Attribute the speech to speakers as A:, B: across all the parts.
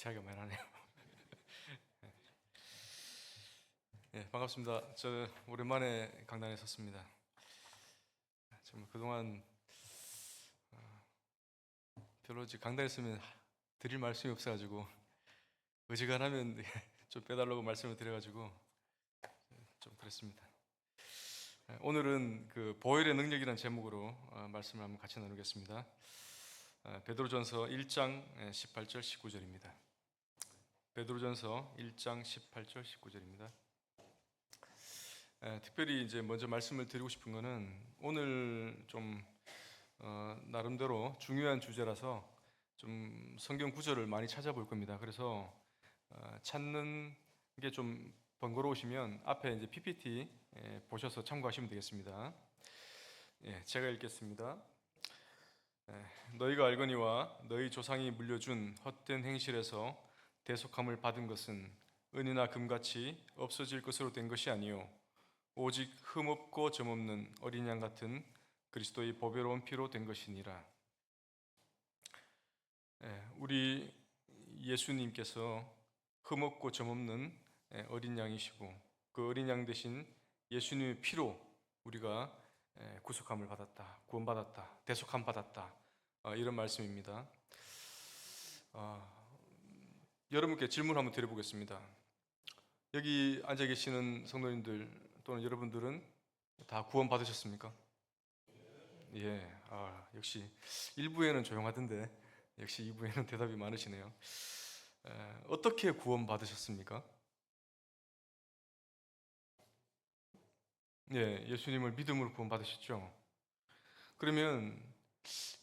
A: 자기가 말하네요. 네, 반갑습니다. 저 오랜만에 강단에 섰습니다. 정말 그동안 별로 이제 강단에 서면 드릴 말씀이 없어가지고 어지간하면 좀 빼달라고 말씀을 드려가지고 좀 그랬습니다. 오늘은 그 보혈의 능력이라는 제목으로 말씀을 한번 같이 나누겠습니다. 베드로전서 1장 18절 19절입니다. 베드로전서 1장 18절 19절입니다. 특별히 이제 먼저 말씀을 드리고 싶은 거는 오늘 좀 나름대로 중요한 주제라서 좀 성경 구절을 많이 찾아볼 겁니다. 그래서 찾는 게 좀 번거로우시면 앞에 이제 PPT 보셔서 참고하시면 되겠습니다. 제가 읽겠습니다. 너희가 알거니와 너희 조상이 물려준 헛된 행실에서 대속함을 받은 것은 은이나 금같이 없어질 것으로 된 것이 아니요 오직 흠없고 점없는 어린 양 같은 그리스도의 보배로운 피로 된 것이니라. 우리 예수님께서 흠없고 점없는 어린 양이시고 그 어린 양 대신 예수님의 피로 우리가 구속함을 받았다, 구원받았다, 대속함 받았다, 이런 말씀입니다. 여러분께 질문 한번 드려보겠습니다. 여기 앉아 계시는 성도님들 또는 여러분들은 다 구원 받으셨습니까? 예, 역시 1부에는 조용하던데 역시 2부에는 대답이 많으시네요. 어떻게 구원 받으셨습니까? 예, 예수님을 믿음으로 구원 받으셨죠. 그러면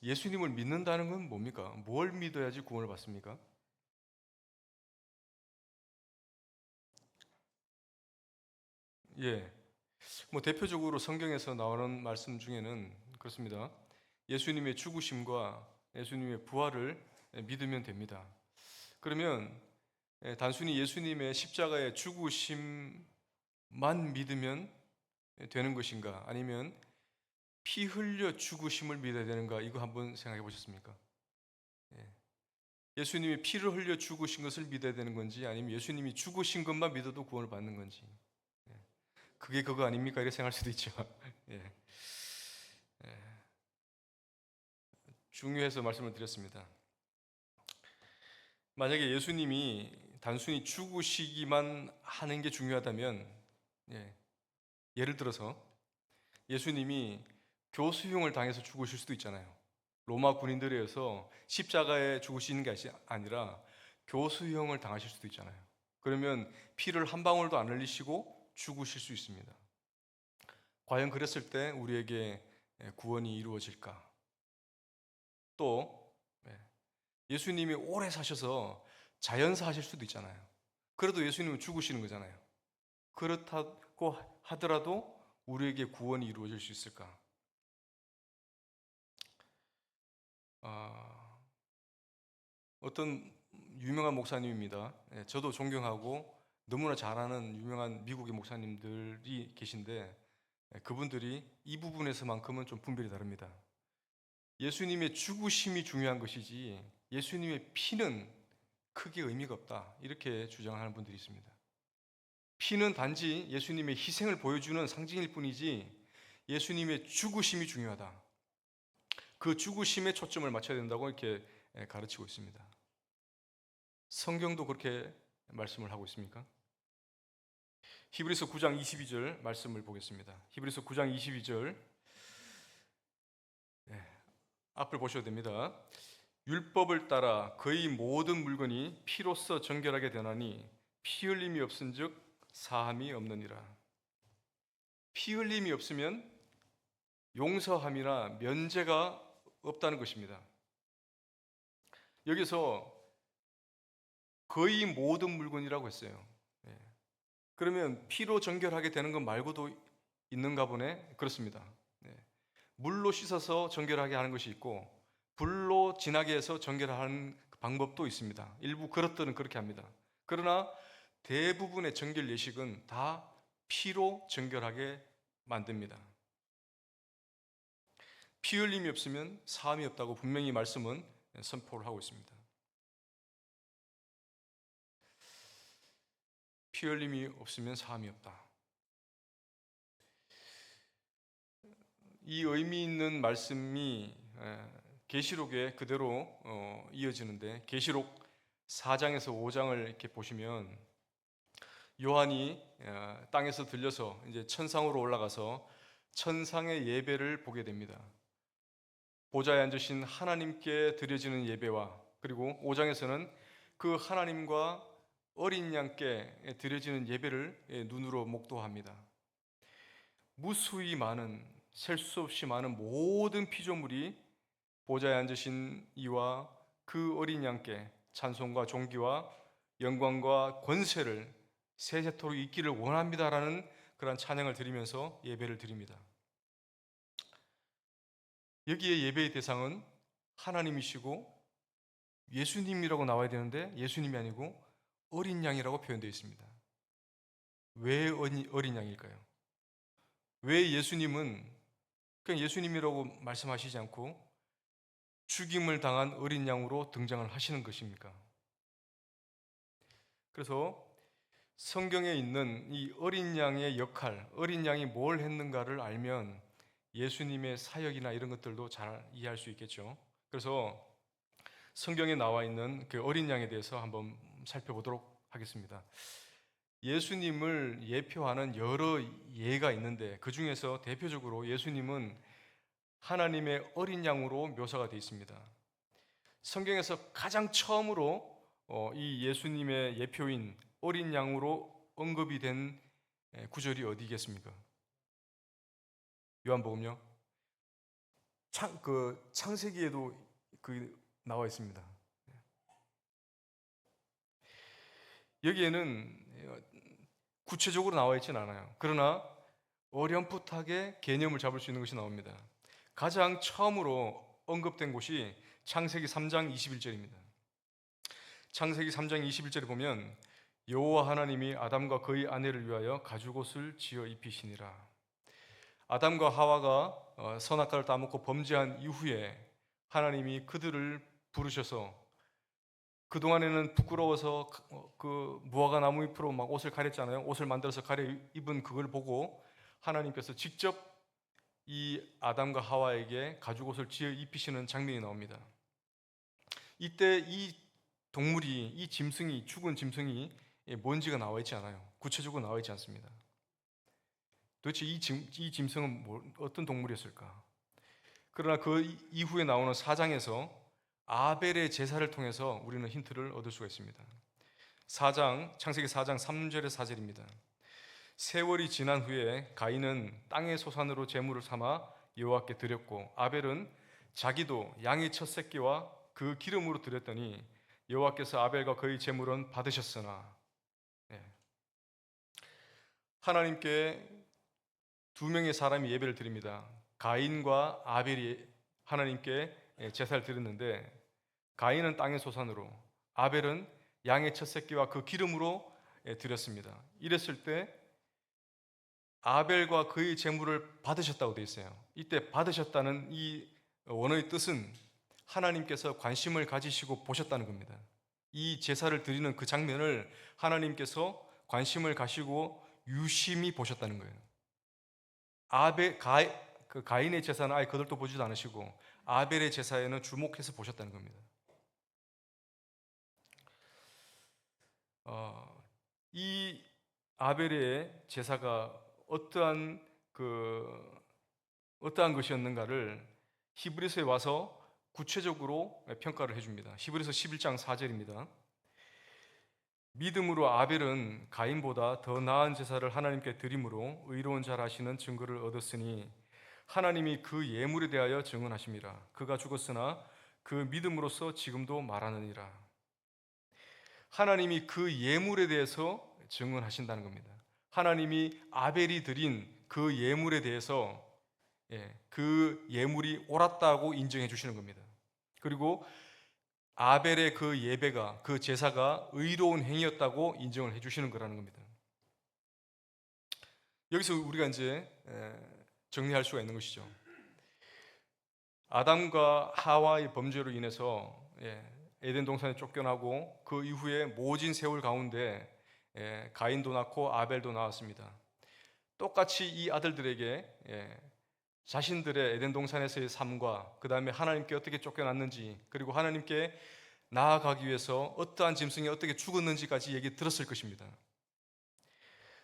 A: 예수님을 믿는다는 건 뭡니까? 뭘 믿어야지 구원을 받습니까? 예, 뭐 대표적으로 성경에서 나오는 말씀 중에는 그렇습니다. 예수님의 죽으심과 예수님의 부활을 믿으면 됩니다. 그러면 단순히 예수님의 십자가의 죽으심만 믿으면 되는 것인가? 아니면 피 흘려 죽으심을 믿어야 되는가? 이거 한번 생각해 보셨습니까? 예. 예수님이 피를 흘려 죽으신 것을 믿어야 되는 건지 아니면 예수님이 죽으신 것만 믿어도 구원을 받는 건지, 그게 그거 아닙니까? 이렇게 생각할 수도 있죠. 예. 중요해서 말씀을 드렸습니다. 만약에 예수님이 단순히 죽으시기만 하는 게 중요하다면, 예, 예를 들어서 예수님이 교수형을 당해서 죽으실 수도 있잖아요. 로마 군인들에 의해서 십자가에 죽으시는 게 아니라 교수형을 당하실 수도 있잖아요. 그러면 피를 한 방울도 안 흘리시고 죽으실 수 있습니다. 과연 그랬을 때 우리에게 구원이 이루어질까? 또 예수님이 오래 사셔서 자연사 하실 수도 있잖아요. 그래도 예수님은 죽으시는 거잖아요. 그렇다고 하더라도 우리에게 구원이 이루어질 수 있을까? 아, 어떤 유명한 목사님입니다. 저도 존경하고 너무나 잘하는 유명한 미국의 목사님들이 계신데 그분들이 이 부분에서만큼은 좀 분별이 다릅니다. 예수님의 죽으심이 중요한 것이지 예수님의 피는 크게 의미가 없다, 이렇게 주장하는 분들이 있습니다. 피는 단지 예수님의 희생을 보여주는 상징일 뿐이지 예수님의 죽으심이 중요하다, 그 죽으심에 초점을 맞춰야 된다고 이렇게 가르치고 있습니다. 성경도 그렇게 말씀을 하고 있습니까? 히브리서 9장 22절 말씀을 보겠습니다. 히브리서 9장 22절 앞을 보셔도 됩니다. 율법을 따라 거의 모든 물건이 피로써 정결하게 되나니 피 흘림이 없은즉 사함이 없느니라. 피 흘림이 없으면 용서함이나 면제가 없다는 것입니다. 여기서 거의 모든 물건이라고 했어요. 그러면 피로 정결하게 되는 것 말고도 있는가 보네? 그렇습니다. 물로 씻어서 정결하게 하는 것이 있고 불로 진하게 해서 정결하는 방법도 있습니다. 일부 그릇들은 그렇게 합니다. 그러나 대부분의 정결 예식은 다 피로 정결하게 만듭니다. 피 흘림이 없으면 사함이 없다고 분명히 말씀은 선포를 하고 있습니다. 피 흘림이 없으면 사함이 없다. 이 의미 있는 말씀이 계시록에 그대로 이어지는데, 계시록 4장에서 5장을 이렇게 보시면 요한이 땅에서 들려서 이제 천상으로 올라가서 천상의 예배를 보게 됩니다. 보좌에 앉으신 하나님께 드려지는 예배와, 그리고 5장에서는 그 하나님과 어린 양께 드려지는 예배를 눈으로 목도합니다. 무수히 많은, 셀 수 없이 많은 모든 피조물이 보좌에 앉으신 이와 그 어린 양께 찬송과 존귀와 영광과 권세를 세세토록 있기를 원합니다라는 그런 찬양을 드리면서 예배를 드립니다. 여기에 예배의 대상은 하나님이시고 예수님이라고 나와야 되는데 예수님이 아니고 어린 양이라고 표현되어 있습니다. 왜 어린 양일까요? 왜 예수님은 그냥 예수님이라고 말씀하시지 않고 죽임을 당한 어린 양으로 등장을 하시는 것입니까? 그래서 성경에 있는 이 어린 양의 역할, 어린 양이 뭘 했는가를 알면 예수님의 사역이나 이런 것들도 잘 이해할 수 있겠죠. 그래서 성경에 나와 있는 그 어린 양에 대해서 한번 살펴보도록 하겠습니다. 예수님을 예표하는 여러 예가 있는데 그 중에서 대표적으로 예수님은 하나님의 어린 양으로 묘사가 되어 있습니다. 성경에서 가장 처음으로 이 예수님의 예표인 어린 양으로 언급이 된 구절이 어디겠습니까? 요한복음요. 창세기에도 그 나와 있습니다. 여기에는 구체적으로 나와 있지는 않아요. 그러나 어렴풋하게 개념을 잡을 수 있는 것이 나옵니다. 가장 처음으로 언급된 곳이 창세기 3장 21절입니다. 창세기 3장 21절에 보면 여호와 하나님이 아담과 그의 아내를 위하여 가죽옷을 지어 입히시니라. 아담과 하와가 선악과를 따먹고 범죄한 이후에 하나님이 그들을 부르셔서 그동안에는 부끄러워서 그 무화과 나무 잎으로 막 옷을 가렸잖아요. 옷을 만들어서 가려 입은 그걸 보고 하나님께서 직접 이 아담과 하와에게 가죽옷을 지어 입히시는 장면이 나옵니다. 이때 이 동물이, 이 짐승이, 죽은 짐승이 뭔지가 나와 있지 않아요. 구체적으로 나와 있지 않습니다. 도대체 이 짐승은 어떤 동물이었을까? 그러나 그 이후에 나오는 4장에서 아벨의 제사를 통해서 우리는 힌트를 얻을 수가 있습니다. 창세기 4장 3절의 4절입니다. 세월이 지난 후에 가인은 땅의 소산으로 제물을 삼아 여호와께 드렸고 아벨은 자기도 양의 첫 새끼와 그 기름으로 드렸더니 여호와께서 아벨과 그의 제물은 받으셨으나, 하나님께 두 명의 사람이 예배를 드립니다. 가인과 아벨이 하나님께 제사를 드렸는데 가인은 땅의 소산으로, 아벨은 양의 첫 새끼와 그 기름으로 드렸습니다. 이랬을 때 아벨과 그의 제물을 받으셨다고 되어 있어요. 이때 받으셨다는 이 원어의 뜻은 하나님께서 관심을 가지시고 보셨다는 겁니다. 이 제사를 드리는 그 장면을 하나님께서 관심을 가시고 유심히 보셨다는 거예요. 가인의 제사는 아예 거들떠 보지도 않으시고 아벨의 제사에는 주목해서 보셨다는 겁니다. 이 아벨의 제사가 어떠한 것이었는가를 히브리서에 와서 구체적으로 평가를 해줍니다. 히브리서 11장 4절입니다. 믿음으로 아벨은 가인보다 더 나은 제사를 하나님께 드림으로 의로운 자라 하시는 증거를 얻었으니 하나님이 그 예물에 대하여 증언하심이라. 그가 죽었으나 그 믿음으로써 지금도 말하느니라. 하나님이 그 예물에 대해서 증언하신다는 겁니다. 하나님이 아벨이 드린 그 예물에 대해서 그 예물이 옳았다고 인정해 주시는 겁니다. 그리고 아벨의 그 예배가, 그 제사가 의로운 행위였다고 인정을 해 주시는 거라는 겁니다. 여기서 우리가 이제 정리할 수가 있는 것이죠. 아담과 하와의 범죄로 인해서 에덴 동산에 쫓겨나고 그 이후에 모진 세월 가운데 가인도 낳고 아벨도 낳았습니다. 똑같이 이 아들들에게 자신들의 에덴 동산에서의 삶과 그 다음에 하나님께 어떻게 쫓겨났는지, 그리고 하나님께 나아가기 위해서 어떠한 짐승이 어떻게 죽었는지까지 얘기 들었을 것입니다.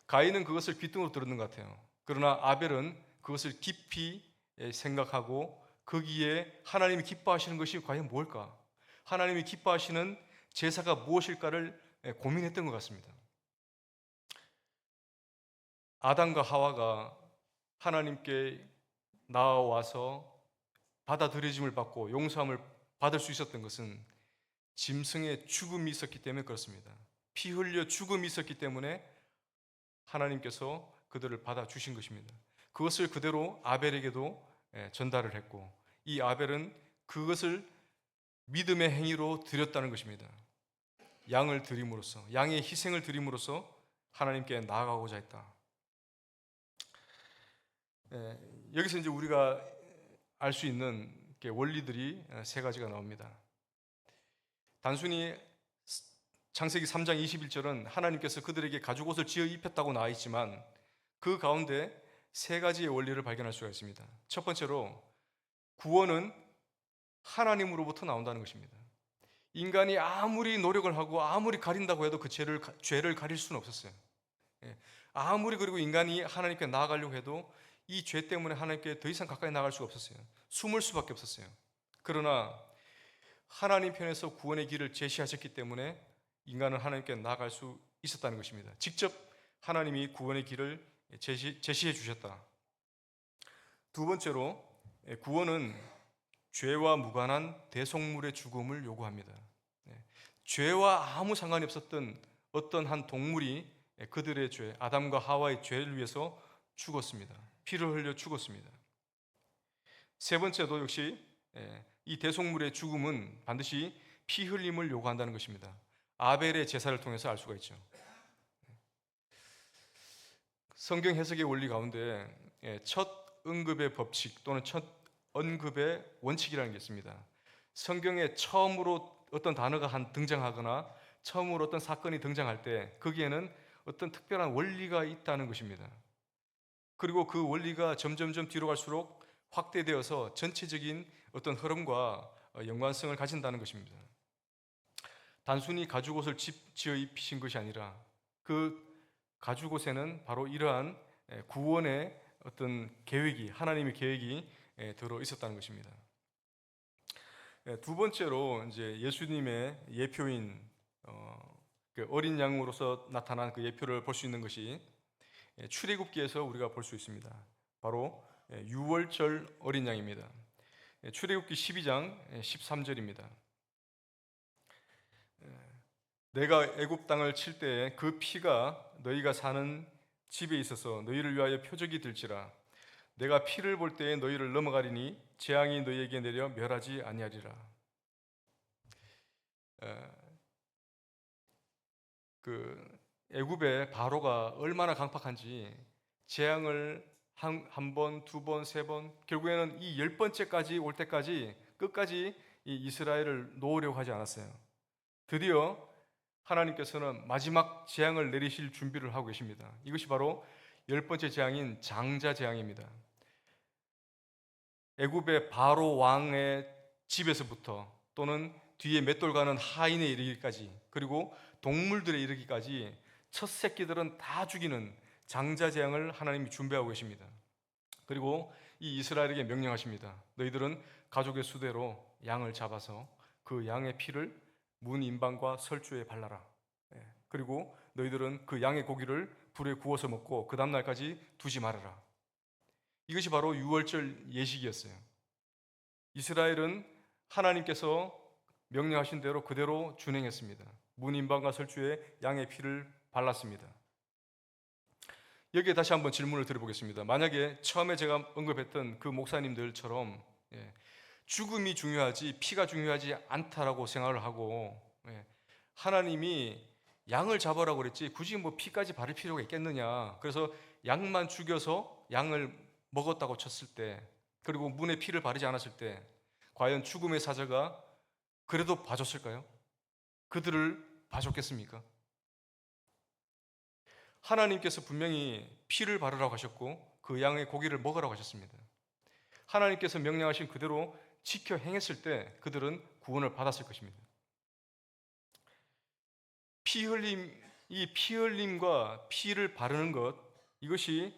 A: 가인은 그것을 귀등으로 들었는 것 같아요. 그러나 아벨은 그것을 깊이 생각하고 거기에 하나님이 기뻐하시는 것이 과연 뭘까? 하나님이 기뻐하시는 제사가 무엇일까를 고민했던 것 같습니다. 아담과 하와가 하나님께 나와서 받아들여짐을 받고 용서함을 받을 수 있었던 것은 짐승의 죽음이 있었기 때문에 그렇습니다. 피 흘려 죽음이 있었기 때문에 하나님께서 그들을 받아주신 것입니다. 그것을 그대로 아벨에게도 전달을 했고, 이 아벨은 그것을 믿음의 행위로 드렸다는 것입니다. 양을 드림으로써, 양의 희생을 드림으로써 하나님께 나아가고자 했다. 여기서 이제 우리가 알 수 있는 원리들이 세 가지가 나옵니다. 단순히 창세기 3장 21절은 하나님께서 그들에게 가죽옷을 지어 입혔다고 나와 있지만 그 가운데 세 가지의 원리를 발견할 수가 있습니다. 첫 번째로 구원은 하나님으로부터 나온다는 것입니다. 인간이 아무리 노력을 하고 아무리 가린다고 해도 그 죄를 가릴 수는 없었어요. 아무리 그리고 인간이 하나님께 나아가려고 해도 이 죄 때문에 하나님께 더 이상 가까이 나아갈 수가 없었어요. 숨을 수밖에 없었어요. 그러나 하나님 편에서 구원의 길을 제시하셨기 때문에 인간은 하나님께 나아갈 수 있었다는 것입니다. 직접 하나님이 구원의 길을 제시해 주셨다. 두 번째로 구원은 죄와 무관한 대속물의 죽음을 요구합니다. 죄와 아무 상관이 없었던 어떤 한 동물이 그들의 죄, 아담과 하와의 죄를 위해서 죽었습니다. 피를 흘려 죽었습니다. 세 번째도 역시 이 대속물의 죽음은 반드시 피 흘림을 요구한다는 것입니다. 아벨의 제사를 통해서 알 수가 있죠. 성경 해석의 원리 가운데 첫 언급의 법칙 또는 첫 언급의 원칙이라는 게 있습니다. 성경에 처음으로 어떤 단어가 등장하거나 처음으로 어떤 사건이 등장할 때 거기에는 어떤 특별한 원리가 있다는 것입니다. 그리고 그 원리가 점점점 뒤로 갈수록 확대되어서 전체적인 어떤 흐름과 연관성을 가진다는 것입니다. 단순히 가죽옷을 지어 입히신 것이 아니라 그 가죽옷에는 바로 이러한 구원의 어떤 계획이, 하나님의 계획이 들어 있었다는 것입니다. 두 번째로 이제 예수님의 예표인 그 어린 양으로서 나타난 그 예표를 볼 수 있는 것이 출애굽기에서 우리가 볼 수 있습니다. 바로 유월절 어린 양입니다. 출애굽기 12장 13절입니다. 내가 애굽 땅을 칠 때에 그 피가 너희가 사는 집에 있어서 너희를 위하여 표적이 될지라. 내가 피를 볼 때에 너희를 넘어가리니 재앙이 너희에게 내려 멸하지 아니하리라. 그 애굽의 바로가 얼마나 강팍한지 재앙을 한 번, 두 번, 세 번, 결국에는 이 10번째까지 올 때까지 끝까지 이 이스라엘을 놓으려고 하지 않았어요. 드디어 하나님께서는 마지막 재앙을 내리실 준비를 하고 계십니다. 이것이 바로 10번째 재앙인 장자 재앙입니다. 애굽의 바로 왕의 집에서부터 또는 뒤에 맷돌 가는 하인에 이르기까지, 그리고 동물들에 이르기까지 첫 새끼들은 다 죽이는 장자 재앙을 하나님이 준비하고 계십니다. 그리고 이 이스라엘에게 명령하십니다. 너희들은 가족의 수대로 양을 잡아서 그 양의 피를 문 인방과 설주에 발라라. 그리고 너희들은 그 양의 고기를 불에 구워서 먹고 그 다음날까지 두지 말아라. 이것이 바로 유월절 예식이었어요. 이스라엘은 하나님께서 명령하신 대로 그대로 준행했습니다. 문 인방과 설주에 양의 피를 발랐습니다. 여기에 다시 한번 질문을 드려보겠습니다. 만약에 처음에 제가 언급했던 그 목사님들처럼 죽음이 중요하지 피가 중요하지 않다라고 생각을 하고 하나님이 양을 잡아라고 그랬지 굳이 뭐 피까지 바를 필요가 있겠느냐, 그래서 양만 죽여서 양을 먹었다고 쳤을 때, 그리고 문에 피를 바르지 않았을 때 과연 죽음의 사자가 그래도 봐줬을까요? 그들을 봐줬겠습니까? 하나님께서 분명히 피를 바르라고 하셨고 그 양의 고기를 먹으라고 하셨습니다. 하나님께서 명령하신 그대로 지켜 행했을 때 그들은 구원을 받았을 것입니다. 이 피 흘림과 피를 바르는 것, 이것이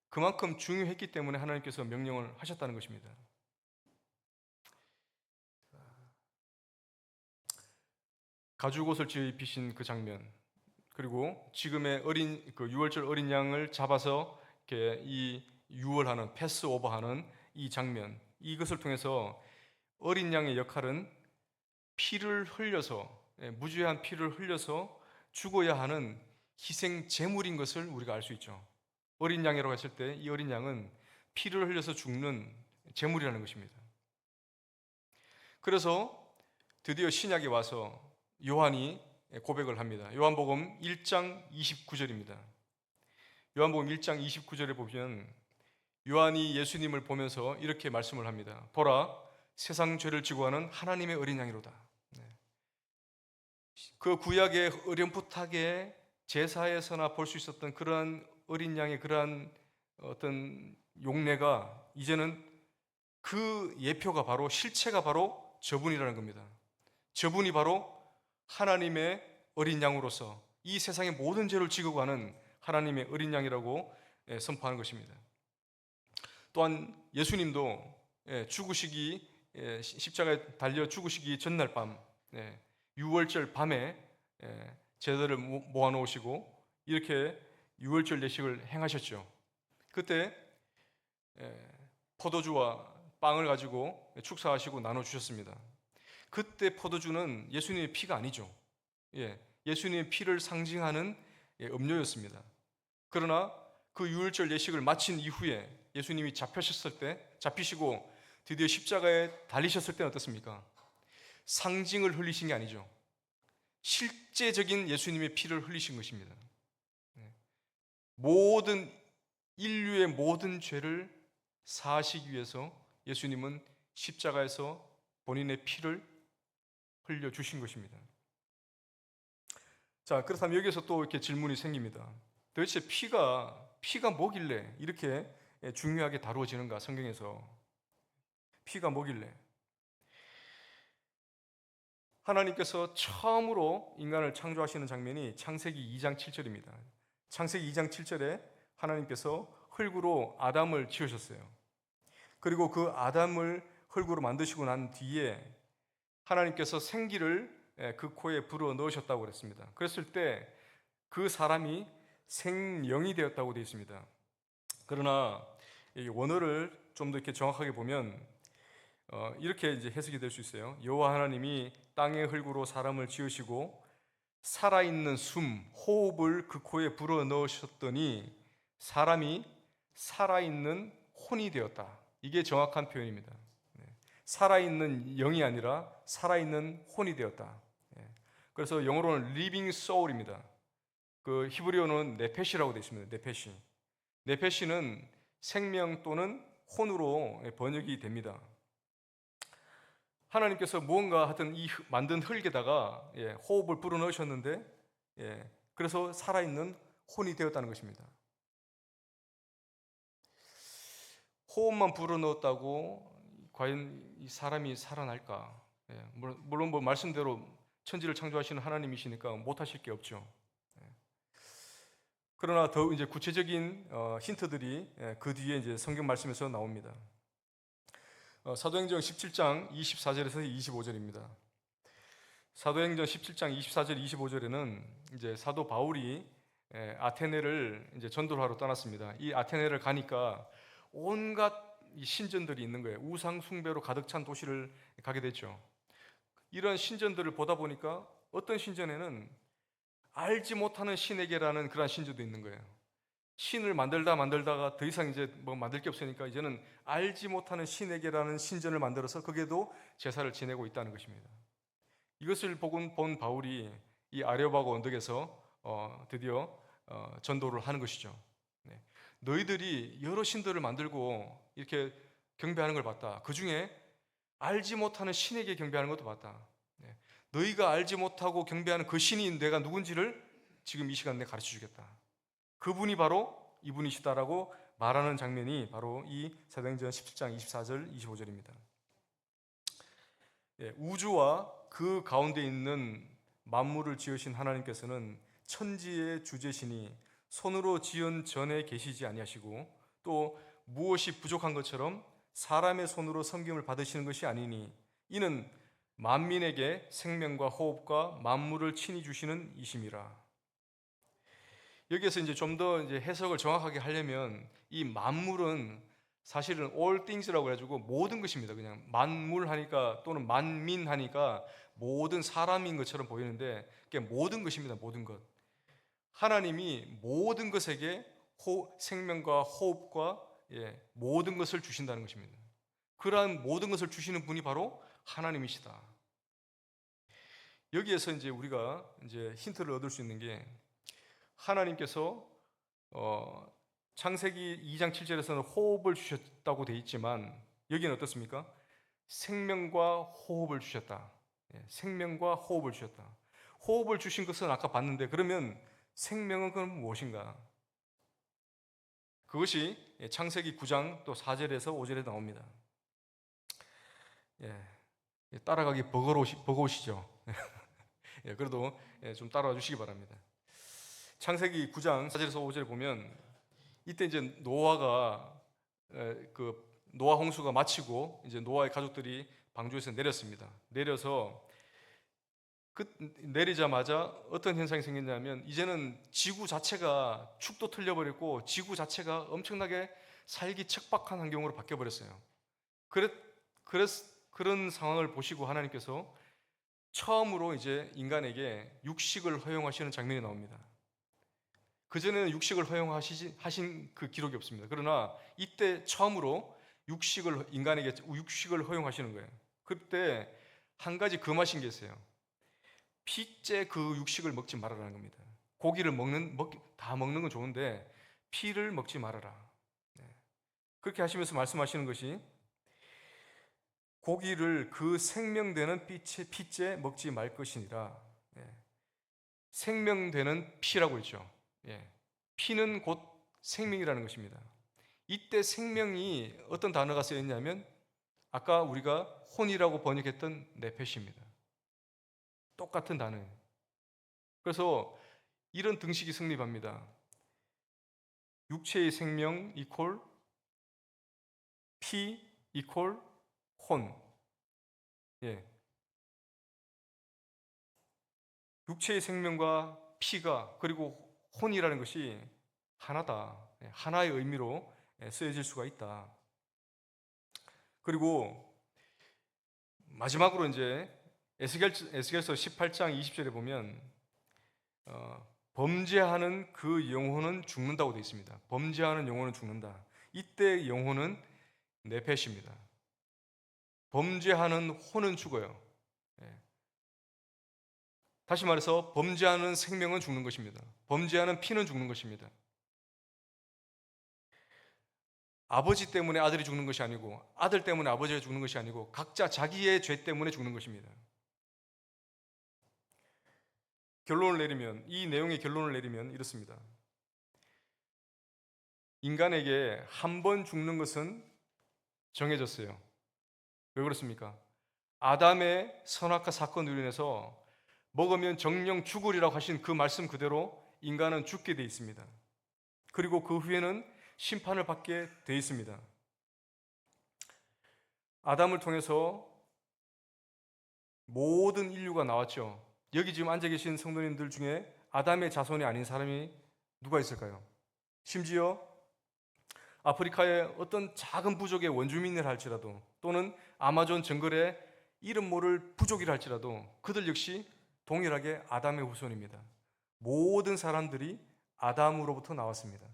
A: 그만큼 중요했기 때문에 하나님께서 명령을 하셨다는 것입니다. 가죽옷을 지어 입히신 그 장면, 그리고 지금의 그 유월절 어린 양을 잡아서 이렇게 이 유월하는 패스오버하는 이 장면, 이것을 통해서 어린 양의 역할은 피를 흘려서, 무죄한 피를 흘려서 죽어야 하는 희생 제물인 것을 우리가 알 수 있죠. 어린 양이라고 했을 때 이 어린 양은 피를 흘려서 죽는 제물이라는 것입니다. 그래서 드디어 신약에 와서 요한이 고백을 합니다. 요한복음 1장 29절입니다. 요한복음 1장 29절에 보면 요한이 예수님을 보면서 이렇게 말씀을 합니다. 보라, 세상 죄를 지고 하는 하나님의 어린 양이로다. 그 구약의 어렴풋하게 제사에서나 볼 수 있었던 그러한 어린 양의 그러한 어떤 용례가 이제는 그 예표가 바로, 실체가 바로 저분이라는 겁니다. 저분이 바로 하나님의 어린 양으로서 이 세상의 모든 죄를 지고 가는 하나님의 어린 양이라고 선포하는 것입니다. 또한 예수님도 죽으시기, 십자가에 달려 죽으시기 전날 밤, 유월절 밤에 제사를 모아놓으시고 이렇게 유월절 예식을 행하셨죠. 그때 포도주와 빵을 가지고 축사하시고 나눠주셨습니다. 그때 포도주는 예수님의 피가 아니죠. 예수님의 피를 상징하는 음료였습니다. 그러나 그 유월절 예식을 마친 이후에 예수님이 잡히시고 드디어 십자가에 달리셨을 때는 어떻습니까? 상징을 흘리신 게 아니죠. 실제적인 예수님의 피를 흘리신 것입니다. 모든 인류의 모든 죄를 사하시기 위해서 예수님은 십자가에서 본인의 피를 흘려주신 것입니다. 자, 그렇다면 여기서 또 이렇게 질문이 생깁니다. 도대체 피가 뭐길래 이렇게 중요하게 다루어지는가, 성경에서. 피가 뭐길래? 하나님께서 처음으로 인간을 창조하시는 장면이 창세기 2장 7절입니다. 창세기 2장 7절에 하나님께서 흙으로 아담을 지으셨어요. 그리고 그 아담을 흙으로 만드시고 난 뒤에 하나님께서 생기를 그 코에 불어 넣으셨다고 그랬습니다. 그랬을 때 그 사람이 생명이 되었다고 되어 있습니다. 그러나 이 원어를 좀 더 이렇게 정확하게 보면 이렇게 이제 해석이 될 수 있어요. 여호와 하나님이 땅의 흙으로 사람을 지으시고 살아있는 숨, 호흡을 그 코에 불어 넣으셨더니 사람이 살아있는 혼이 되었다. 이게 정확한 표현입니다. 살아있는 영이 아니라 살아있는 혼이 되었다. 그래서 영어로는 living soul입니다. 그 히브리어는 네페시라고 되어 있습니다. 네페시. 네페시는 생명 또는 혼으로 번역이 됩니다. 하나님께서 무언가 하여튼 이 만든 흙에다가 호흡을 불어넣으셨는데 그래서 살아있는 혼이 되었다는 것입니다. 호흡만 불어넣었다고 과연 이 사람이 살아날까? 물론 뭐 말씀대로 천지를 창조하시는 하나님이시니까 못하실 게 없죠. 그러나 더 이제 구체적인 힌트들이 그 뒤에 이제 성경 말씀에서 나옵니다. 사도행전 17장 24절에서 25절입니다. 사도행전 17장 24절 25절에는 이제 사도 바울이 아테네를 이제 전도를 하러 떠났습니다. 이 아테네를 가니까 온갖 신전들이 있는 거예요. 우상 숭배로 가득 찬 도시를 가게 됐죠. 이런 신전들을 보다 보니까 어떤 신전에는 알지 못하는 신에게라는 그런 신전도 있는 거예요. 신을 만들다가 더 이상 이제 뭐 만들 게 없으니까 이제는 알지 못하는 신에게라는 신전을 만들어서 거기에도 제사를 지내고 있다는 것입니다. 이것을 본 바울이 이 아레오바고 언덕에서 드디어 전도를 하는 것이죠. 너희들이 여러 신들을 만들고 이렇게 경배하는 걸 봤다. 그 중에 알지 못하는 신에게 경배하는 것도 봤다. 너희가 알지 못하고 경배하는 그 신이 내가 누군지를 지금 이 시간 내가 가르쳐 주겠다. 그분이 바로 이분이시다라고 말하는 장면이 바로 이 사도행전 17장 24절 25절입니다. 우주와 그 가운데 있는 만물을 지으신 하나님께서는 천지의 주제시니 손으로 지은 전에 계시지 아니하시고 또 무엇이 부족한 것처럼 사람의 손으로 섬김을 받으시는 것이 아니니 이는 만민에게 생명과 호흡과 만물을 친히 주시는 이심이라. 여기에서 이제 좀 더 이제 해석을 정확하게 하려면 이 만물은 사실은 all things라고 해가지고 모든 것입니다. 그냥 만물 하니까 또는 만민 하니까 모든 사람인 것처럼 보이는데 그게 모든 것입니다. 모든 것. 하나님이 모든 것에게 생명과 호흡과 모든 것을 주신다는 것입니다. 그러한 모든 것을 주시는 분이 바로 하나님이시다. 여기에서 이제 우리가 이제 힌트를 얻을 수 있는 게 하나님께서 창세기 2장 7절에서는 호흡을 주셨다고 되어 있지만 여기는 어떻습니까? 생명과 호흡을 주셨다. 생명과 호흡을 주셨다. 호흡을 주신 것은 아까 봤는데 그러면 생명은 그럼 무엇인가? 그것이 창세기 9장 또 4절에서 5절에 나옵니다. 따라가기 버거우시죠? 그래도 좀 따라와 주시기 바랍니다. 창세기 9장 4절에서 5절에 보면 이때 이제 노아가 그 노아 홍수가 마치고 이제 노아의 가족들이 방주에서 내렸습니다. 내려서 내리자마자 어떤 현상이 생겼냐면 이제는 지구 자체가 축도 틀려버렸고 지구 자체가 엄청나게 살기 척박한 환경으로 바뀌어 버렸어요. 그런 상황을 보시고 하나님께서 처음으로 이제 인간에게 육식을 허용하시는 장면이 나옵니다. 그전에는 육식을 허용하신 그 기록이 없습니다. 그러나 이때 처음으로 인간에게 육식을 허용하시는 거예요. 그때 한 가지 금하신 게 있어요. 피째 그 육식을 먹지 말아라는 겁니다. 고기를 다 먹는 건 좋은데 피를 먹지 말아라. 그렇게 하시면서 말씀하시는 것이 고기를 그 생명되는 피째 먹지 말 것이니라. 생명되는 피라고 했죠. 피는 곧 생명이라는 것입니다. 이때 생명이 어떤 단어가 쓰였냐면 아까 우리가 혼이라고 번역했던 네페시입니다. 똑같은 단어예요. 그래서 이런 등식이 성립합니다. 육체의 생명 이퀄 피 이퀄 혼. 육체의 생명과 피가 그리고 혼이라는 것이 하나다. 하나의 의미로 쓰여질 수가 있다. 그리고 마지막으로 이제 에스겔서 18장 20절에 보면 범죄하는 그 영혼은 죽는다고 되어 있습니다. 범죄하는 영혼은 죽는다. 이때 영혼은 네페시입니다. 범죄하는 혼은 죽어요. 다시 말해서 범죄하는 생명은 죽는 것입니다. 범죄하는 피는 죽는 것입니다. 아버지 때문에 아들이 죽는 것이 아니고 아들 때문에 아버지가 죽는 것이 아니고 각자 자기의 죄 때문에 죽는 것입니다. 이 내용의 결론을 내리면 이렇습니다. 인간에게 한 번 죽는 것은 정해졌어요. 왜 그렇습니까? 아담의 선악과 사건으로 인해서 먹으면 정령 죽으리라고 하신 그 말씀 그대로 인간은 죽게 돼 있습니다. 그리고 그 후에는 심판을 받게 돼 있습니다. 아담을 통해서 모든 인류가 나왔죠. 여기 지금 앉아 계신 성도님들 중에 아담의 자손이 아닌 사람이 누가 있을까요? 심지어 아프리카의 어떤 작은 부족의 원주민이라 할지라도 또는 아마존 정글의 이름 모를 부족이라 할지라도 그들 역시 동일하게 아담의 후손입니다. 모든 사람들이 아담으로부터 나왔습니다.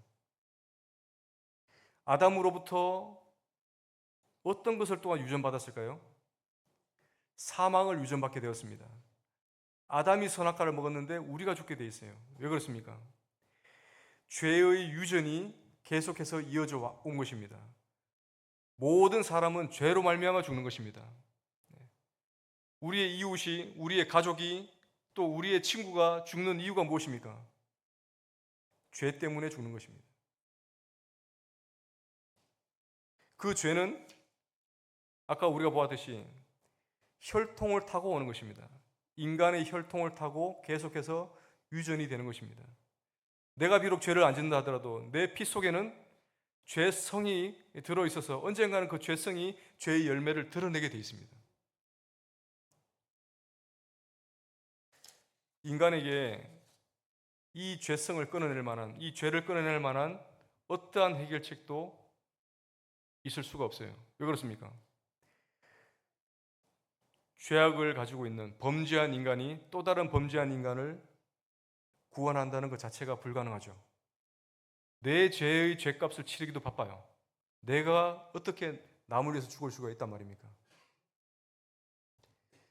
A: 아담으로부터 어떤 것을 또한 유전받았을까요? 사망을 유전받게 되었습니다. 아담이 선악과를 먹었는데 우리가 죽게 돼 있어요. 왜 그렇습니까? 죄의 유전이 계속해서 이어져 온 것입니다. 모든 사람은 죄로 말미암아 죽는 것입니다. 우리의 이웃이, 우리의 가족이, 또 우리의 친구가 죽는 이유가 무엇입니까? 죄 때문에 죽는 것입니다. 그 죄는 아까 우리가 보았듯이 혈통을 타고 오는 것입니다. 인간의 혈통을 타고 계속해서 유전이 되는 것입니다. 내가 비록 죄를 안 짓는다 하더라도 내 피 속에는 죄성이 들어있어서 언젠가는 그 죄성이 죄의 열매를 드러내게 되어 있습니다. 인간에게 이 죄성을 끊어낼 만한, 이 죄를 끊어낼 만한 어떠한 해결책도 있을 수가 없어요. 왜 그렇습니까? 죄악을 가지고 있는 범죄한 인간이 또 다른 범죄한 인간을 구원한다는 것 자체가 불가능하죠. 내 죄의 죄값을 치르기도 바빠요. 내가 어떻게 남을 위해서 죽을 수가 있단 말입니까?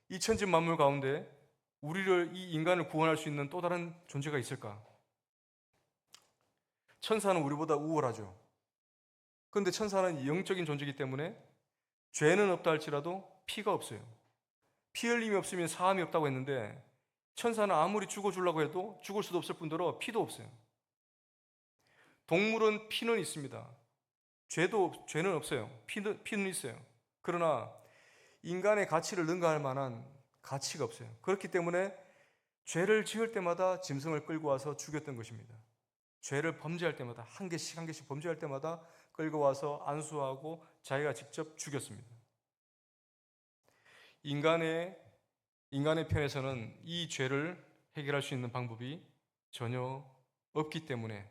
A: 이 천지 만물 가운데 우리를, 이 인간을 구원할 수 있는 또 다른 존재가 있을까? 천사는 우리보다 우월하죠. 그런데 천사는 영적인 존재이기 때문에 죄는 없다 할지라도 피가 없어요. 피 흘림이 없으면 사함이 없다고 했는데 천사는 아무리 죽어주려고 해도 죽을 수도 없을 뿐더러 피도 없어요. 동물은 피는 있습니다. 죄는 없어요. 피는 있어요. 그러나 인간의 가치를 능가할 만한 가치가 없어요. 그렇기 때문에 죄를 지을 때마다 짐승을 끌고 와서 죽였던 것입니다. 죄를 범죄할 때마다 한 개씩 한 개씩 범죄할 때마다 끌고 와서 안수하고 자기가 직접 죽였습니다. 인간의 편에서는 이 죄를 해결할 수 있는 방법이 전혀 없기 때문에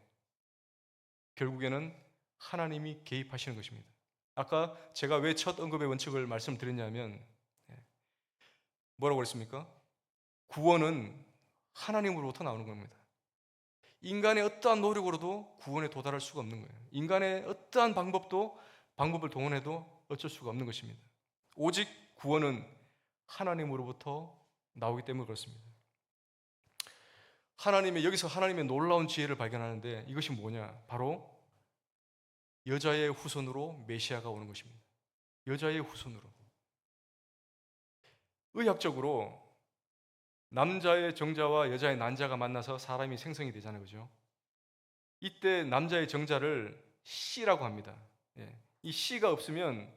A: 결국에는 하나님이 개입하시는 것입니다. 아까 제가 왜 첫 언급의 원칙을 말씀드렸냐면 뭐라고 그랬습니까? 구원은 하나님으로부터 나오는 겁니다. 인간의 어떠한 노력으로도 구원에 도달할 수가 없는 거예요. 인간의 어떠한 방법을 동원해도 어쩔 수가 없는 것입니다. 오직 구원은 하나님으로부터 나오기 때문에 그렇습니다. 여기서 하나님의 놀라운 지혜를 발견하는데 이것이 뭐냐? 바로 여자의 후손으로 메시아가 오는 것입니다. 여자의 후손으로. 의학적으로 남자의 정자와 여자의 난자가 만나서 사람이 생성이 되잖아요. 그죠? 이때 남자의 정자를 씨라고 합니다. 이 씨가 없으면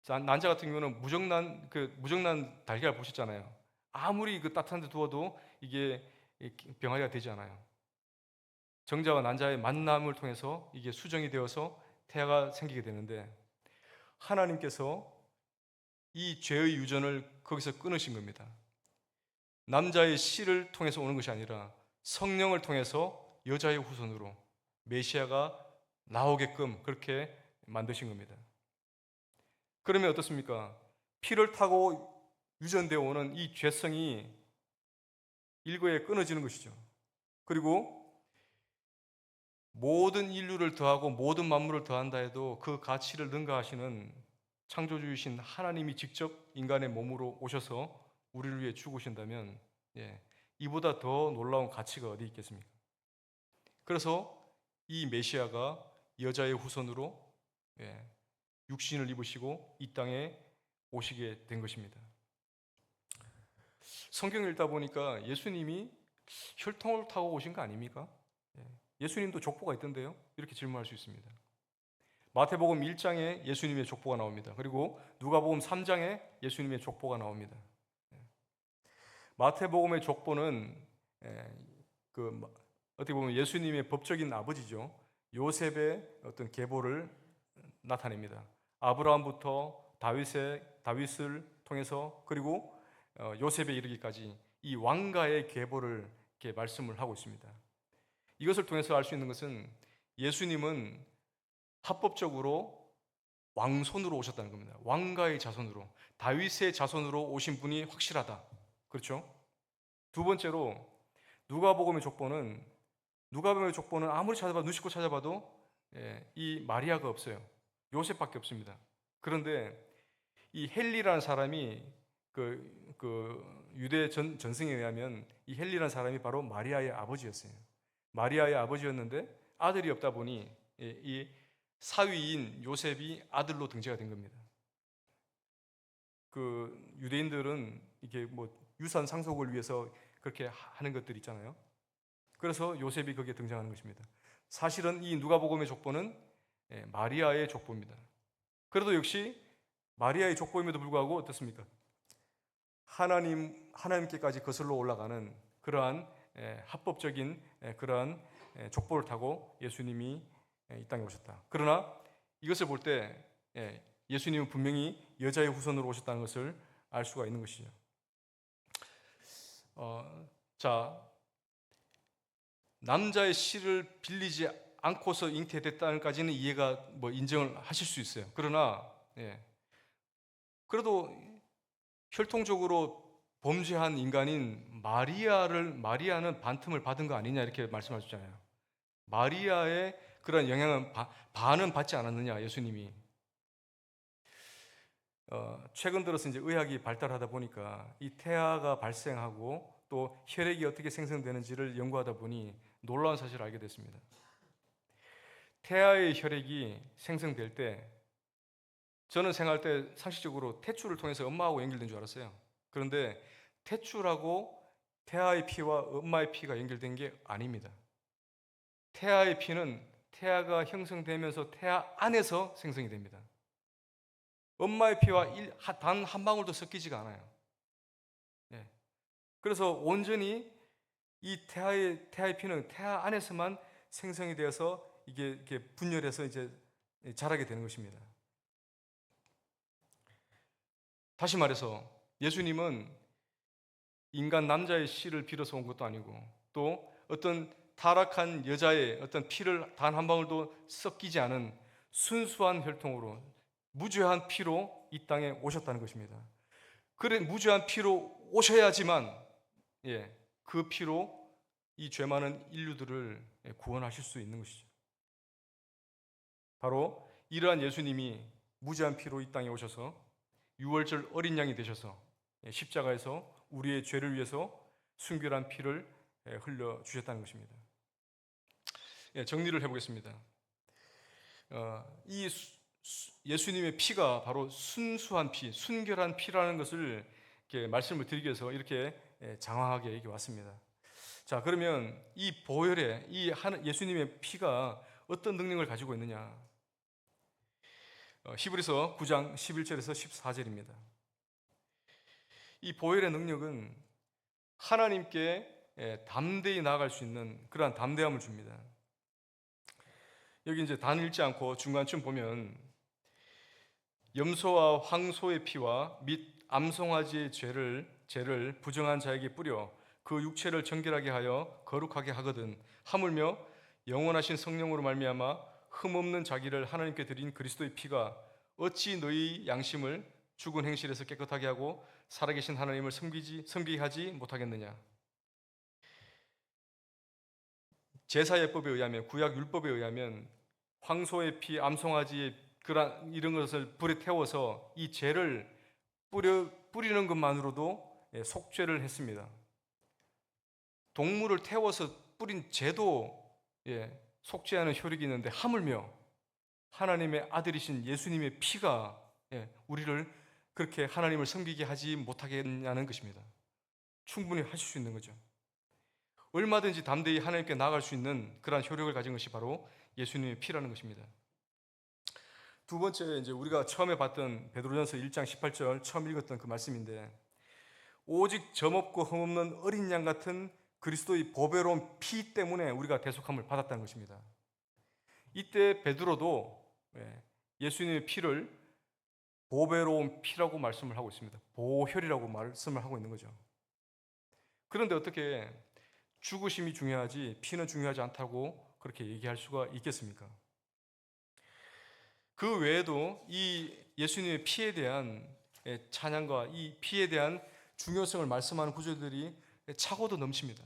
A: 난자 같은 경우는 무정란 달걀 보셨잖아요. 아무리 따뜻한 데 두어도 이게 병아리가 되지 않아요. 정자와 난자의 만남을 통해서 이게 수정이 되어서 태아가 생기게 되는데 하나님께서 이 죄의 유전을 거기서 끊으신 겁니다. 남자의 씨를 통해서 오는 것이 아니라 성령을 통해서 여자의 후손으로 메시아가 나오게끔 그렇게 만드신 겁니다. 그러면 어떻습니까? 피를 타고 유전되어 오는 이 죄성이 일거에 끊어지는 것이죠. 그리고 모든 인류를 더하고 모든 만물을 더한다 해도 그 가치를 능가하시는 창조주이신 하나님이 직접 인간의 몸으로 오셔서 우리를 위해 죽으신다면 이보다 더 놀라운 가치가 어디 있겠습니까? 그래서 이 메시아가 여자의 후손으로 육신을 입으시고 이 땅에 오시게 된 것입니다. 성경을 읽다 보니까 예수님이 혈통을 타고 오신 거 아닙니까? 예수님도 족보가 있던데요? 이렇게 질문할 수 있습니다. 마태복음 1장에 예수님의 족보가 나옵니다. 그리고 누가복음 3장에 예수님의 족보가 나옵니다. 마태복음의 족보는 어떻게 보면 예수님의 법적인 아버지죠. 요셉의 어떤 계보를 나타냅니다. 아브라함부터 다윗을 통해서 그리고 요셉에 이르기까지 이 왕가의 계보를 이렇게 말씀을 하고 있습니다. 이것을 통해서 알 수 있는 것은 예수님은 합법적으로 왕손으로 오셨다는 겁니다. 왕가의 자손으로, 다윗의 자손으로 오신 분이 확실하다. 그렇죠? 두 번째로 누가복음의 족보는 아무리 찾아봐도 누식고 찾아봐도 이 마리아가 없어요. 요셉밖에 없습니다. 그런데 이 헬리라는 사람이 유대 전승에 의하면 이 헬리라는 사람이 바로 마리아의 아버지였어요. 마리아의 아버지였는데 아들이 없다 보니 이 사위인 요셉이 아들로 등재가 된 겁니다. 유대인들은 이게 유산 상속을 위해서 그렇게 하는 것들 있잖아요. 그래서 요셉이 거기에 등장하는 것입니다. 사실은 이 누가복음의 족보는 마리아의 족보입니다. 그래도 역시 마리아의 족보임에도 불구하고 어떻습니까? 하나님께까지 거슬러 올라가는 그러한 합법적인 그러한 족보를 타고 예수님이 이 땅에 오셨다. 그러나 이것을 볼 때 예수님은 분명히 여자의 후손으로 오셨다는 것을 알 수가 있는 것이죠. 자, 남자의 씨를 빌리지 않고서 잉태됐다는까지는 이해가 인정을 하실 수 있어요. 그러나 그래도 혈통적으로 범죄한 인간인 마리아는 반틈을 받은 거 아니냐 이렇게 말씀하셨잖아요. 마리아의 그런 영향은 반은 받지 않았느냐 예수님이. 최근 들어서 이제 의학이 발달하다 보니까 이 태아가 발생하고 또 혈액이 어떻게 생성되는지를 연구하다 보니 놀라운 사실을 알게 됐습니다. 태아의 혈액이 생성될 때 저는 생각할 때 상식적으로 태출을 통해서 엄마하고 연결된 줄 알았어요. 그런데 태출하고 태아의 피와 엄마의 피가 연결된 게 아닙니다. 태아의 피는 태아가 형성되면서 태아 안에서 생성이 됩니다. 엄마의 피와 단 한 방울도 섞이지가 않아요. 그래서 온전히 이 태아의 피는 태아 안에서만 생성이 되어서 이게 이렇게 분열해서 이제 자라게 되는 것입니다. 다시 말해서 예수님은 인간 남자의 씨를 빌어서 온 것도 아니고 또 어떤 타락한 여자의 어떤 피를 단 한 방울도 섞이지 않은 순수한 혈통으로 무죄한 피로 이 땅에 오셨다는 것입니다. 그래 무죄한 피로 오셔야지만 그 피로 이 죄 많은 인류들을 구원하실 수 있는 것이죠. 바로 이러한 예수님이 무죄한 피로 이 땅에 오셔서 유월절 어린 양이 되셔서 십자가에서 우리의 죄를 위해서 순결한 피를 흘려 주셨다는 것입니다. 정리를 해보겠습니다. 이 예수님의 피가 바로 순수한 피, 순결한 피라는 것을 이렇게 말씀을 드리기 위해서 이렇게 장황하게 얘기 왔습니다. 자, 그러면 이 보혈의 이 예수님의 피가 어떤 능력을 가지고 있느냐? 히브리서 9장 11절에서 14절입니다. 이 보혈의 능력은 하나님께 담대히 나아갈 수 있는 그러한 담대함을 줍니다. 여기 이제 단 읽지 않고 중간쯤 보면 염소와 황소의 피와 및 암송아지의 죄를 부정한 자에게 뿌려 그 육체를 정결하게 하여 거룩하게 하거든 하물며 영원하신 성령으로 말미암아 흠없는 자기를 하나님께 드린 그리스도의 피가 어찌 너희 양심을 죽은 행실에서 깨끗하게 하고 살아계신 하나님을 섬기게 하지 못하겠느냐. 제사예법에 의하면 구약 율법에 의하면 황소의 피, 암송아지의 이런 것을 불에 태워서 이 죄를 뿌리는 것만으로도 속죄를 했습니다. 동물을 태워서 뿌린 죄도 속죄하는 효력이 있는데 하물며 하나님의 아들이신 예수님의 피가 우리를 그렇게 하나님을 섬기게 하지 못하겠냐는 것입니다. 충분히 하실 수 있는 거죠. 얼마든지 담대히 하나님께 나아갈 수 있는 그러한 효력을 가진 것이 바로 예수님의 피라는 것입니다. 두 번째, 이제 우리가 처음에 봤던 베드로전서 1장 18절 처음 읽었던 그 말씀인데, 오직 점없고 흠없는 어린 양 같은 그리스도의 보배로운 피 때문에 우리가 대속함을 받았다는 것입니다. 이때 베드로도 예수님의 피를 보배로운 피라고 말씀을 하고 있습니다. 보혈이라고 말씀을 하고 있는 거죠. 그런데 어떻게 죽으심이 중요하지 피는 중요하지 않다고 그렇게 얘기할 수가 있겠습니까? 그 외에도 이 예수님의 피에 대한 찬양과 이 피에 대한 중요성을 말씀하는 구절들이 차고도 넘칩니다.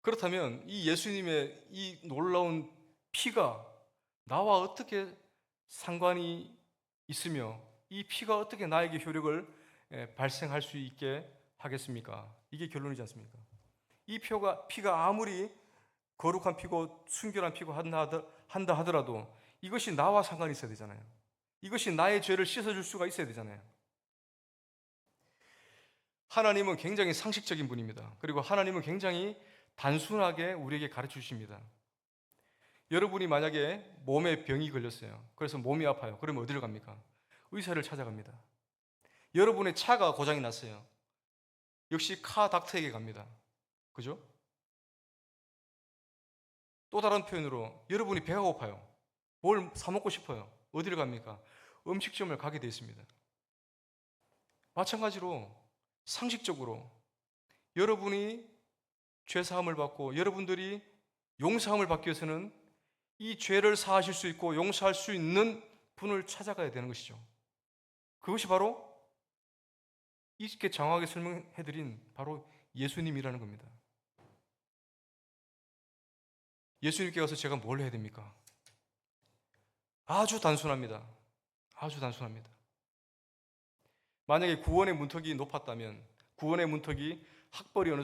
A: 그렇다면 이 예수님의 이 놀라운 피가 나와 어떻게 상관이 있으며 이 피가 어떻게 나에게 효력을 발생할 수 있게 하겠습니까? 이게 결론이지 않습니까? 이 피가 아무리 거룩한 피고 순결한 피고 한다 하더라도 이것이 나와 상관이 있어야 되잖아요. 이것이 나의 죄를 씻어줄 수가 있어야 되잖아요. 하나님은 굉장히 상식적인 분입니다. 그리고 하나님은 굉장히 단순하게 우리에게 가르쳐 주십니다. 여러분이 만약에 몸에 병이 걸렸어요. 그래서 몸이 아파요. 그러면 어디를 갑니까? 의사를 찾아갑니다. 여러분의 차가 고장이 났어요. 역시 카 닥터에게 갑니다. 그죠? 또 다른 표현으로 여러분이 배가 고파요. 뭘 사 먹고 싶어요. 어디를 갑니까? 음식점을 가게 되어 있습니다. 마찬가지로 상식적으로 여러분이 죄사함을 받고 여러분들이 용서함을 받기 위해서는 이 죄를 사하실 수 있고 용서할 수 있는 분을 찾아가야 되는 것이죠. 그것이 바로 이렇게 장황하게 설명해드린 바로 예수님이라는 겁니다. 예수님께 가서 제가 뭘 해야 됩니까? 아주 단순합니다. 아주 단순합니다. 만약에 구원의 문턱이 높았다면 구원의 문턱이 학벌이 어느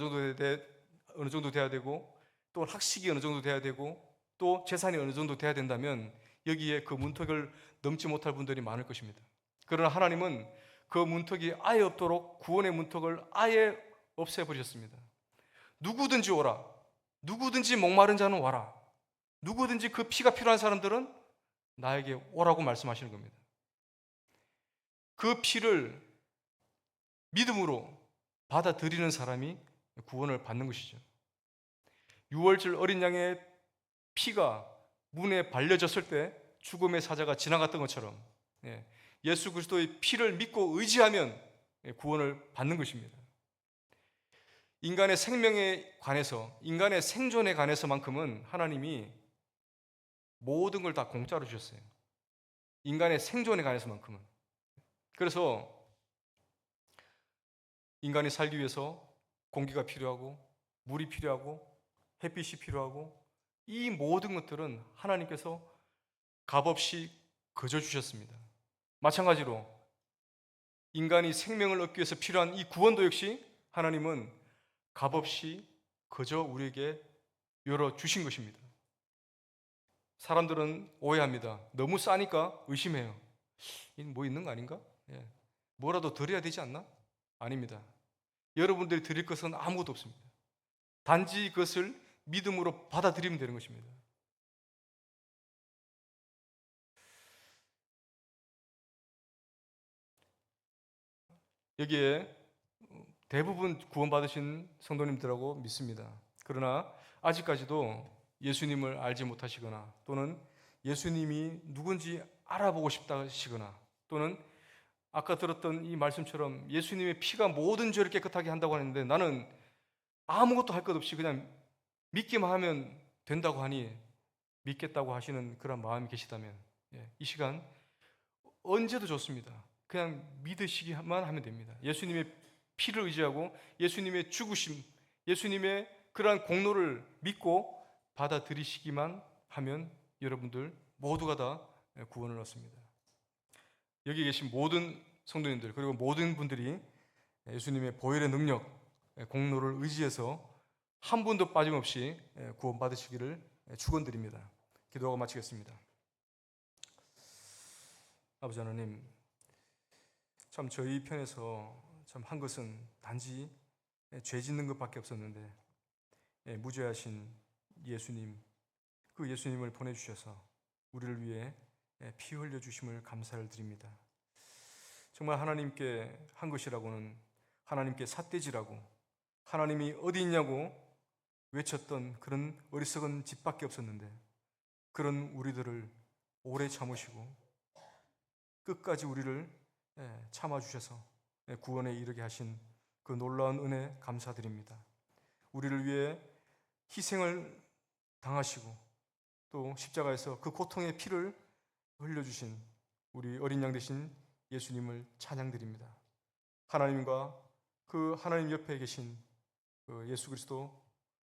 A: 정도 돼야 되고 또 학식이 어느 정도 돼야 되고 또 재산이 어느 정도 돼야 된다면 여기에 그 문턱을 넘지 못할 분들이 많을 것입니다. 그러나 하나님은 그 문턱이 아예 없도록 구원의 문턱을 아예 없애버리셨습니다. 누구든지 오라. 누구든지 목마른 자는 와라. 누구든지 그 피가 필요한 사람들은 나에게 오라고 말씀하시는 겁니다. 그 피를 믿음으로 받아들이는 사람이 구원을 받는 것이죠. 유월절 어린 양의 피가 문에 발려졌을 때 죽음의 사자가 지나갔던 것처럼 예수 그리스도의 피를 믿고 의지하면 구원을 받는 것입니다. 인간의 생명에 관해서, 인간의 생존에 관해서만큼은 하나님이 모든 걸 다 공짜로 주셨어요. 인간의 생존에 관해서만큼은. 그래서 인간이 살기 위해서 공기가 필요하고 물이 필요하고 햇빛이 필요하고 이 모든 것들은 하나님께서 값없이 거저 주셨습니다. 마찬가지로 인간이 생명을 얻기 위해서 필요한 이 구원도 역시 하나님은 값없이 거저 우리에게 열어주신 것입니다. 사람들은 오해합니다. 너무 싸니까 의심해요. 뭐 있는 거 아닌가? 뭐라도 드려야 되지 않나? 아닙니다. 여러분들이 드릴 것은 아무것도 없습니다. 단지 그것을 믿음으로 받아들이면 되는 것입니다. 여기에 대부분 구원받으신 성도님들하고 믿습니다. 그러나 아직까지도 예수님을 알지 못하시거나 또는 예수님이 누군지 알아보고 싶다 하시거나 또는 아까 들었던 이 말씀처럼 예수님의 피가 모든 죄를 깨끗하게 한다고 하는데 나는 아무것도 할 것 없이 그냥 믿기만 하면 된다고 하니 믿겠다고 하시는 그런 마음이 계시다면 이 시간 언제도 좋습니다. 그냥 믿으시기만 하면 됩니다. 예수님의 피를 의지하고 예수님의 죽으심, 예수님의 그러한 공로를 믿고 받아들이시기만 하면 여러분들 모두가 다 구원을 얻습니다. 여기 계신 모든 성도님들 그리고 모든 분들이 예수님의 보혈의 능력, 공로를 의지해서 한 분도 빠짐없이 구원받으시기를 축원드립니다. 기도하고 마치겠습니다. 아버지 하나님, 참 저희 편에서 참 한 것은 단지 죄 짓는 것밖에 없었는데 무죄하신 예수님, 그 예수님을 보내주셔서 우리를 위해 피 흘려주심을 감사를 드립니다. 정말 하나님께 한 것이라고는 하나님께 삿대질하고 하나님이 어디 있냐고 외쳤던 그런 어리석은 짓밖에 없었는데 그런 우리들을 오래 참으시고 끝까지 우리를 참아주셔서 구원에 이르게 하신 그 놀라운 은혜 감사드립니다. 우리를 위해 희생을 당하시고 또 십자가에서 그 고통의 피를 흘려주신 우리 어린 양 되신 예수님을 찬양드립니다. 하나님과 그 하나님 옆에 계신 그 예수 그리스도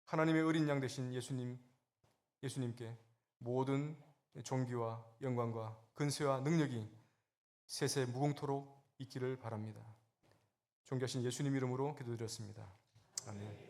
A: 하나님의 어린 양 되신 예수님께 모든 존귀와 영광과 근세와 능력이 세세 무궁토록 있기를 바랍니다. 존귀하신 예수님 이름으로 기도드렸습니다. 아멘.